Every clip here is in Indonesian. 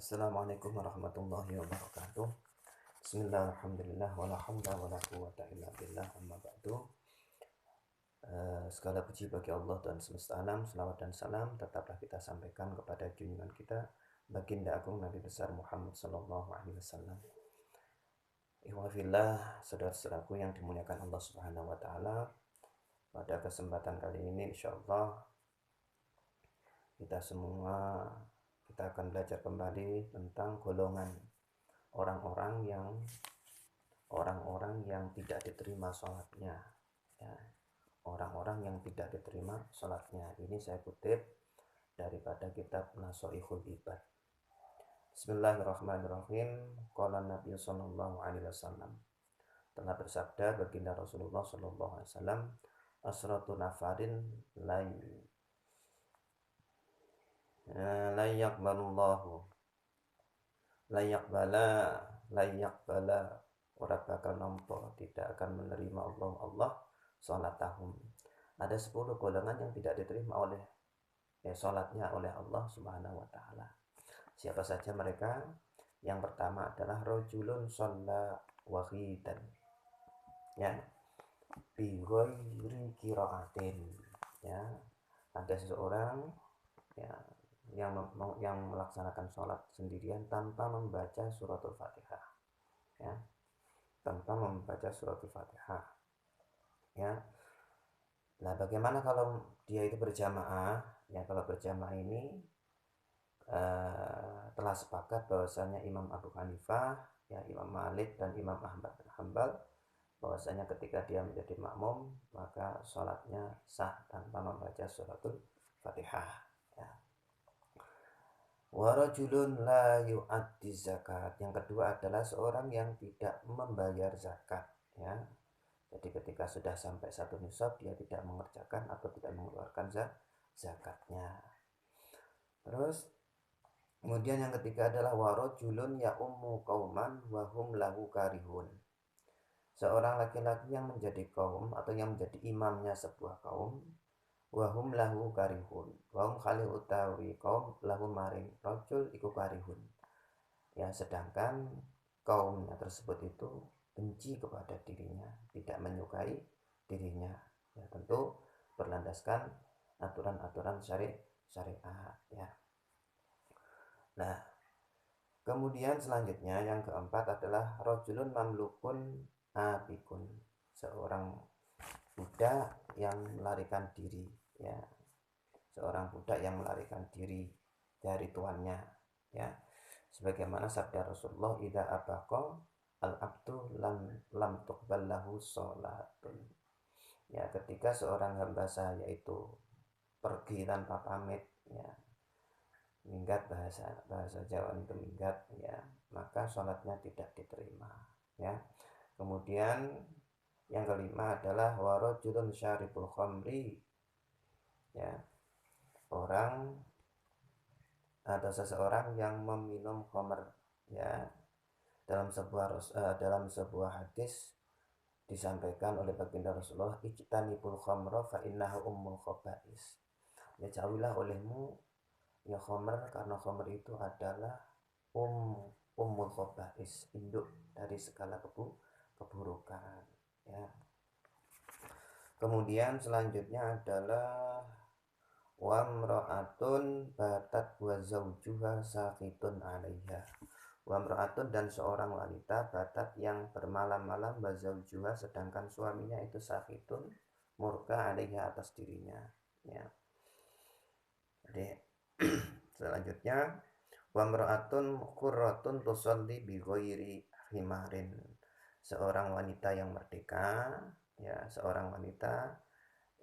Assalamualaikum warahmatullahi wabarakatuh. Bismillah, alhamdulillah, wala hamda wala quwata illa billah, amma ba'du. Segala puji bagi Allah dan semesta alam, selawat dan salam tetaplah kita sampaikan kepada junjungan kita, baginda agung Nabi besar Muhammad sallallahu alaihi wasallam. Ikhwafillah, saudara-saudaraku yang dimuliakan Allah Subhanahu wa taala. Pada kesempatan kali ini insyaallah kita akan belajar kembali tentang golongan orang-orang yang tidak diterima sholatnya, ya. Orang-orang yang tidak diterima sholatnya. Ini saya kutip daripada kitab Nasoihul Ibad. Bismillahirrahmanirrahim. Qala Nabi sallallahu alaihi wasallam, telah bersabda baginda Rasulullah sallallahu alaihi wasallam, asratu nafarin layak balullahu layak bala orang bakal nampa tidak akan menerima Allah sholatahum. Ada 10 golongan yang tidak diterima oleh sholatnya oleh Allah Subhanahu wa taala. Siapa saja mereka? Yang pertama adalah rajulun shalla wahidan, ya, bi ghairi qiraatin, ya. Ada seseorang, ya, yang melaksanakan sholat sendirian tanpa membaca suratul Fatihah, ya, tanpa membaca suratul Fatihah, ya. Nah, bagaimana kalau dia itu berjamaah? Ya, kalau berjamaah ini telah sepakat bahwasanya Imam Abu Hanifah, ya, Imam Malik dan Imam Ahmad bin Hanbal bahwasanya ketika dia menjadi makmum maka sholatnya sah tanpa membaca suratul Fatihah, ya. Warajulun la yu'addi zakat. Yang kedua adalah seorang yang tidak membayar zakat, ya. Jadi ketika sudah sampai satu nisab dia tidak mengerjakan atau tidak mengeluarkan zakatnya. Terus kemudian yang ketiga adalah warajulun ya ummu qauman wa hum lahu karihun. Seorang laki-laki yang menjadi kaum atau yang menjadi imamnya sebuah kaum, wahum lahu karihun, wahum khalil utawi kaum lahu maring rajul iku karihun, ya, sedangkan kaumnya tersebut itu benci kepada dirinya, tidak menyukai dirinya, ya, tentu berlandaskan aturan-aturan syariat, ya. Nah, kemudian selanjutnya yang keempat adalah rajulun mamlukun abikun, seorang budak yang melarikan diri, ya, seorang budak yang melarikan diri dari tuannya, ya, sebagaimana sabda Rasulullah, idza abaqa al abdu lam tuqbal lahu sholatun, ya, ketika seorang hamba saya itu pergi tanpa pamit, ya, minggat, bahasa Jawa itu minggat, ya, maka sholatnya tidak diterima, ya. Kemudian yang kelima adalah warajulun syaribul khamri, ya, orang atau seseorang yang meminum khamr, ya. Dalam sebuah hadis disampaikan oleh baginda Rasulullah, ijtanibul khamra fa innahu ummul khaba'is, ya, jauhilah olehmu ya khamr, karena khamr itu adalah ummul khaba'is, induk dari segala keburukan, ya. Kemudian selanjutnya adalah wamra'atun batat wa zawjuha saqitun 'alaiha. Wamra'atun, dan seorang wanita batat yang bermalam-malam, wa zawjuha, sedangkan suaminya itu saqitun, murka, 'alaiha, atas dirinya, ya. Jadi selanjutnya wamra'atun qurratun tusalli bi ghairi himarin. Seorang wanita yang merdeka, ya, seorang wanita,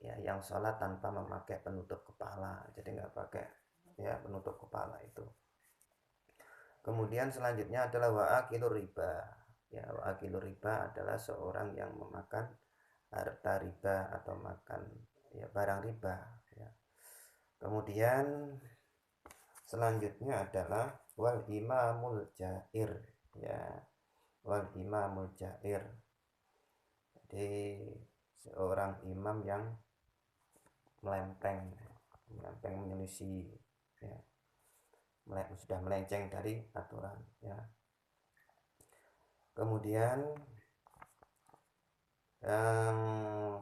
ya, yang sholat tanpa memakai penutup kepala, jadi nggak pakai, ya, penutup kepala itu. Kemudian selanjutnya adalah wa'akilur riba, ya, wa'akilur riba adalah seorang yang memakan harta riba atau makan, ya, barang riba, ya. Kemudian selanjutnya adalah wal imamul jair, ya, wal imamul jair, jadi seorang imam yang melempeng menyelisih, ya, sudah melenceng dari aturan ya. Kemudian yang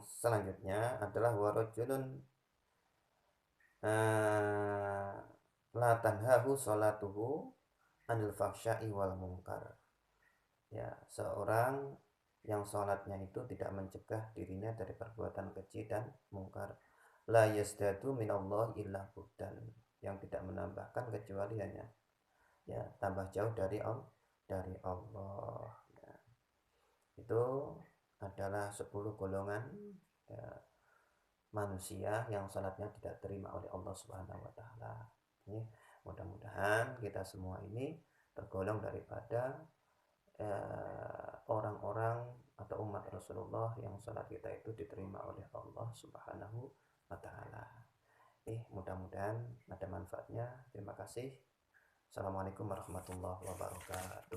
selanjutnya adalah warajulun la tanhahu sholatuhu anil fahsya'i wal munkar. Ya, seorang yang sholatnya itu tidak mencegah dirinya dari perbuatan keji dan mungkar. La yasdadu minallah illa buhdan, yang tidak menambahkan kecuali hanya ya tambah jauh dari Allah. Ya. Itu adalah 10 golongan ya, manusia yang sholatnya tidak terima oleh Allah Subhanahu wa taala. Ini mudah-mudahan kita semua ini tergolong daripada orang-orang atau umat Rasulullah yang sholat kita itu diterima oleh Allah Subhanahu wa taala. Mudah-mudahan ada manfaatnya. Terima kasih. Assalamualaikum warahmatullahi wabarakatuh.